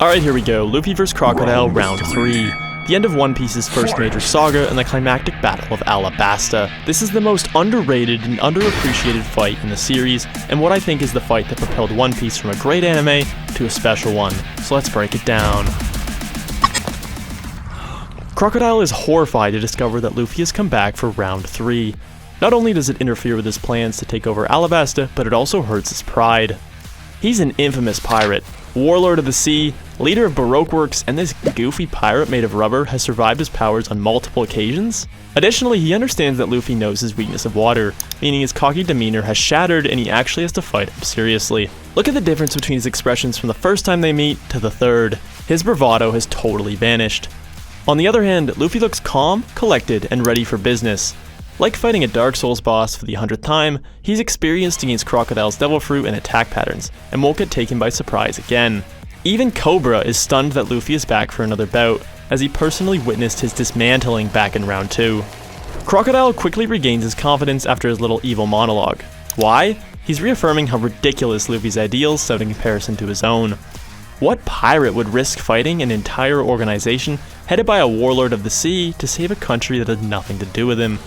Alright, here we go. Luffy vs. Crocodile, Round 3. The end of One Piece's first major saga and the climactic battle of Alabasta. This is the most underrated and underappreciated fight in the series, and what I think is the fight that propelled One Piece from a great anime to a special one. So let's break it down. Crocodile is horrified to discover that Luffy has come back for Round 3. Not only does it interfere with his plans to take over Alabasta, but it also hurts his pride. He's an infamous pirate, warlord of the sea, leader of Baroque works, and this goofy pirate made of rubber has survived his powers on multiple occasions. Additionally, he understands that Luffy knows his weakness of water, meaning his cocky demeanor has shattered and he actually has to fight him seriously. Look at the difference between his expressions from the first time they meet to the third. His bravado has totally vanished. On the other hand, Luffy looks calm, collected, and ready for business. Like fighting a Dark Souls boss for the 100th time, he's experienced against Crocodile's devil fruit and attack patterns, and won't get taken by surprise again. Even Cobra is stunned that Luffy is back for another bout, as he personally witnessed his dismantling back in Round 2. Crocodile quickly regains his confidence after his little evil monologue. Why? He's reaffirming how ridiculous Luffy's ideals sound in comparison to his own. What pirate would risk fighting an entire organization headed by a warlord of the sea to save a country that had nothing to do with him?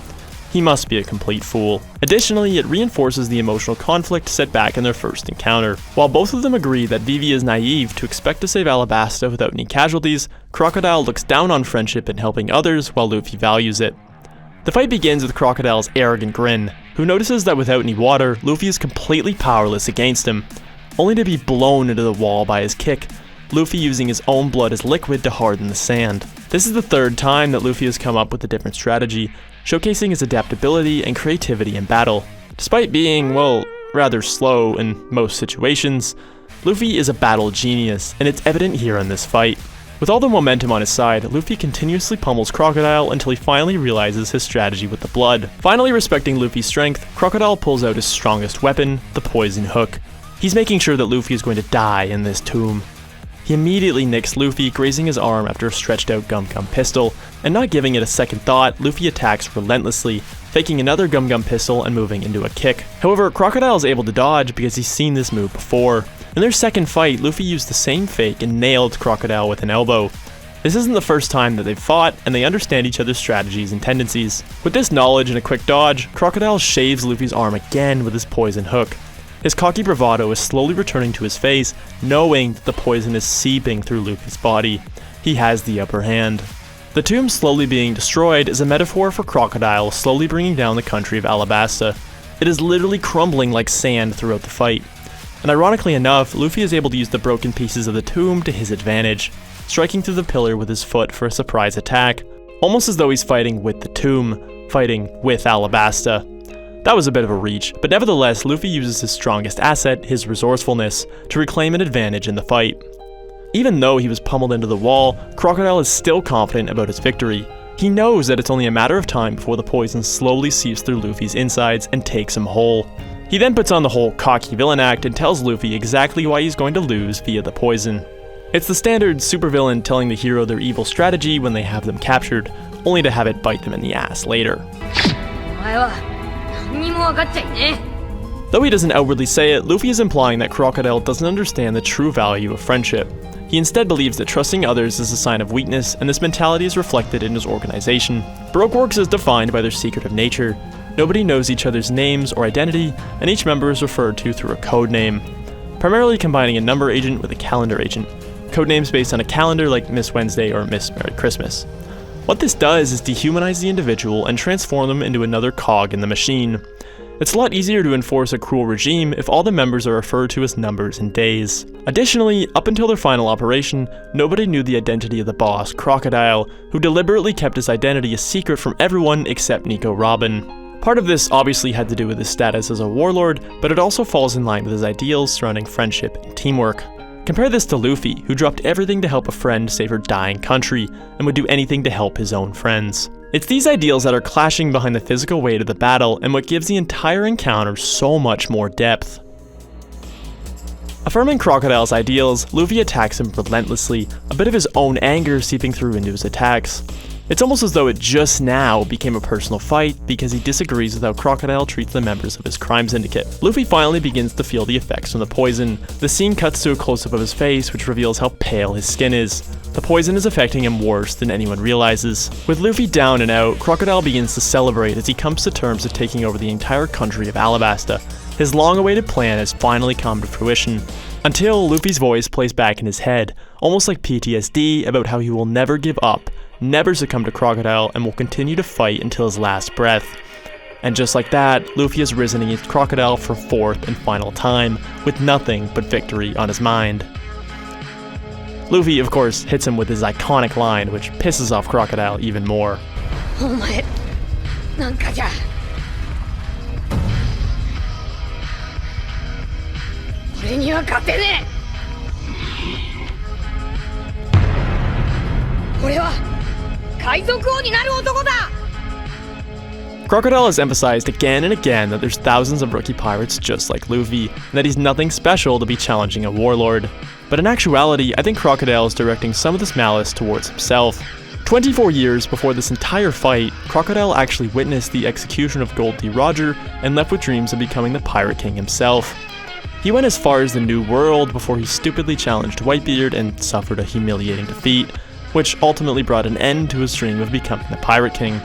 He must be a complete fool. Additionally, it reinforces the emotional conflict set back in their first encounter. While both of them agree that Vivi is naive to expect to save Alabasta without any casualties, Crocodile looks down on friendship and helping others while Luffy values it. The fight begins with Crocodile's arrogant grin, who notices that without any water, Luffy is completely powerless against him, only to be blown into the wall by his kick, Luffy using his own blood as liquid to harden the sand. This is the third time that Luffy has come up with a different strategy, showcasing his adaptability and creativity in battle. Despite being, well, rather slow in most situations, Luffy is a battle genius, and it's evident here in this fight. With all the momentum on his side, Luffy continuously pummels Crocodile until he finally realizes his strategy with the blood. Finally respecting Luffy's strength, Crocodile pulls out his strongest weapon, the poison hook. He's making sure that Luffy is going to die in this tomb. He immediately nicks Luffy, grazing his arm after a stretched out Gum Gum pistol, and not giving it a second thought, Luffy attacks relentlessly, faking another Gum Gum pistol and moving into a kick. However, Crocodile is able to dodge because he's seen this move before. In their second fight, Luffy used the same fake and nailed Crocodile with an elbow. This isn't the first time that they've fought, and they understand each other's strategies and tendencies. With this knowledge and a quick dodge, Crocodile shaves Luffy's arm again with his poison hook. His cocky bravado is slowly returning to his face, knowing that the poison is seeping through Luffy's body. He has the upper hand. The tomb slowly being destroyed is a metaphor for Crocodile slowly bringing down the country of Alabasta. It is literally crumbling like sand throughout the fight. And ironically enough, Luffy is able to use the broken pieces of the tomb to his advantage, striking through the pillar with his foot for a surprise attack, almost as though he's fighting with the tomb, fighting with Alabasta. That was a bit of a reach, but nevertheless, Luffy uses his strongest asset, his resourcefulness, to reclaim an advantage in the fight. Even though he was pummeled into the wall, Crocodile is still confident about his victory. He knows that it's only a matter of time before the poison slowly seeps through Luffy's insides and takes him whole. He then puts on the whole cocky villain act and tells Luffy exactly why he's going to lose via the poison. It's the standard supervillain telling the hero their evil strategy when they have them captured, only to have it bite them in the ass later. Though he doesn't outwardly say it, Luffy is implying that Crocodile doesn't understand the true value of friendship. He instead believes that trusting others is a sign of weakness, and this mentality is reflected in his organization. Baroque works is defined by their secretive nature. Nobody knows each other's names or identity, and each member is referred to through a code name, primarily combining a number agent with a calendar agent. Codenames based on a calendar like Miss Wednesday or Miss Merry Christmas. What this does is dehumanize the individual and transform them into another cog in the machine. It's a lot easier to enforce a cruel regime if all the members are referred to as numbers and days. Additionally, up until their final operation, nobody knew the identity of the boss, Crocodile, who deliberately kept his identity a secret from everyone except Nico Robin. Part of this obviously had to do with his status as a warlord, but it also falls in line with his ideals surrounding friendship and teamwork. Compare this to Luffy, who dropped everything to help a friend save her dying country, and would do anything to help his own friends. It's these ideals that are clashing behind the physical weight of the battle and what gives the entire encounter so much more depth. Affirming Crocodile's ideals, Luffy attacks him relentlessly, a bit of his own anger seeping through into his attacks. It's almost as though it just now became a personal fight because he disagrees with how Crocodile treats the members of his crime syndicate. Luffy finally begins to feel the effects from the poison. The scene cuts to a close-up of his face, which reveals how pale his skin is. The poison is affecting him worse than anyone realizes. With Luffy down and out, Crocodile begins to celebrate as he comes to terms with taking over the entire country of Alabasta. His long-awaited plan has finally come to fruition. Until Luffy's voice plays back in his head, almost like PTSD about how he will never give up, never succumb to Crocodile, and will continue to fight until his last breath. And just like that, Luffy has risen against Crocodile for fourth and final time, with nothing but victory on his mind. Luffy, of course, hits him with his iconic line, which pisses off Crocodile even more. お前なんかじゃ俺には勝てねえ俺は海賊王になる男だ Crocodile has emphasized again and again that there's thousands of rookie pirates just like Luffy, and that he's nothing special to be challenging a warlord. But in actuality, I think Crocodile is directing some of this malice towards himself. 24 years before this entire fight, Crocodile actually witnessed the execution of Gold D. Roger and left with dreams of becoming the Pirate King himself. He went as far as the New World before he stupidly challenged Whitebeard and suffered a humiliating defeat, which ultimately brought an end to his dream of becoming the Pirate King.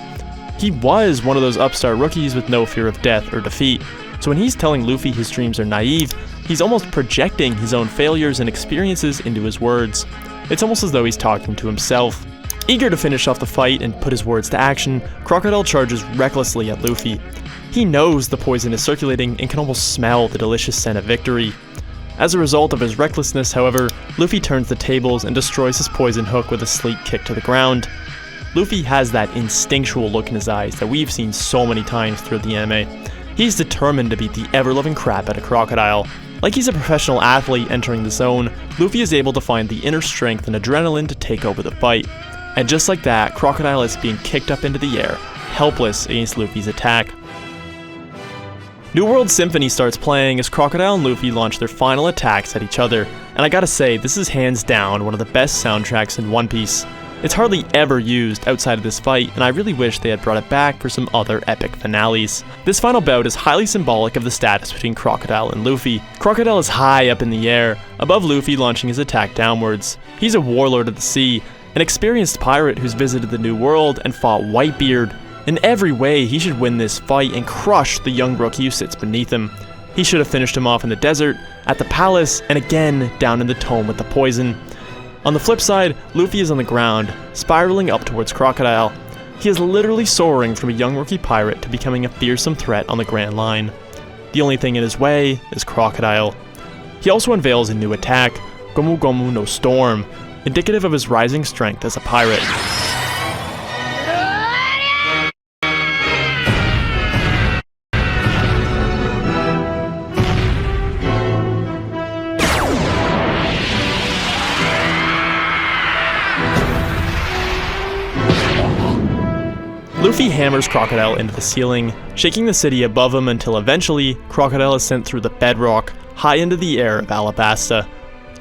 He was one of those upstart rookies with no fear of death or defeat, so when he's telling Luffy his dreams are naive, he's almost projecting his own failures and experiences into his words. It's almost as though he's talking to himself. Eager to finish off the fight and put his words to action, Crocodile charges recklessly at Luffy. He knows the poison is circulating and can almost smell the delicious scent of victory. As a result of his recklessness, however, Luffy turns the tables and destroys his poison hook with a sleek kick to the ground. Luffy has that instinctual look in his eyes that we've seen so many times throughout the anime. He's determined to beat the ever-loving crap out of Crocodile. Like he's a professional athlete entering the zone, Luffy is able to find the inner strength and adrenaline to take over the fight. And just like that, Crocodile is being kicked up into the air, helpless against Luffy's attack. New World Symphony starts playing as Crocodile and Luffy launch their final attacks at each other, and I gotta say, this is hands down one of the best soundtracks in One Piece. It's hardly ever used outside of this fight, and I really wish they had brought it back for some other epic finales. This final bout is highly symbolic of the status between Crocodile and Luffy. Crocodile is high up in the air, above Luffy launching his attack downwards. He's a warlord of the sea, an experienced pirate who's visited the New World and fought Whitebeard. In every way, he should win this fight and crush the young rookie who sits beneath him. He should have finished him off in the desert, at the palace, and again down in the tome with the poison. On the flip side, Luffy is on the ground, spiraling up towards Crocodile. He is literally soaring from a young rookie pirate to becoming a fearsome threat on the Grand Line. The only thing in his way is Crocodile. He also unveils a new attack, Gomu Gomu no Storm, indicative of his rising strength as a pirate. Luffy hammers Crocodile into the ceiling, shaking the city above him until eventually, Crocodile is sent through the bedrock, high into the air of Alabasta.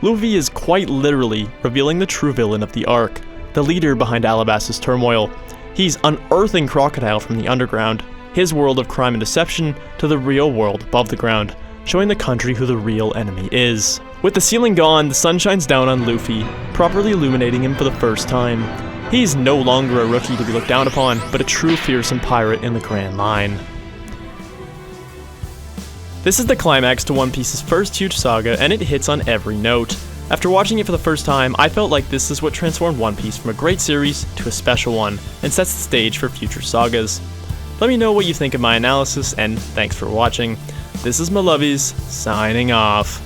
Luffy is quite literally revealing the true villain of the arc, the leader behind Alabasta's turmoil. He's unearthing Crocodile from the underground, his world of crime and deception, to the real world above the ground, showing the country who the real enemy is. With the ceiling gone, the sun shines down on Luffy, properly illuminating him for the first time. He's no longer a rookie to be looked down upon, but a true fearsome pirate in the Grand Line. This is the climax to One Piece's first huge saga, and it hits on every note. After watching it for the first time, I felt like this is what transformed One Piece from a great series to a special one, and sets the stage for future sagas. Let me know what you think of my analysis, and thanks for watching. This is mloveys, signing off.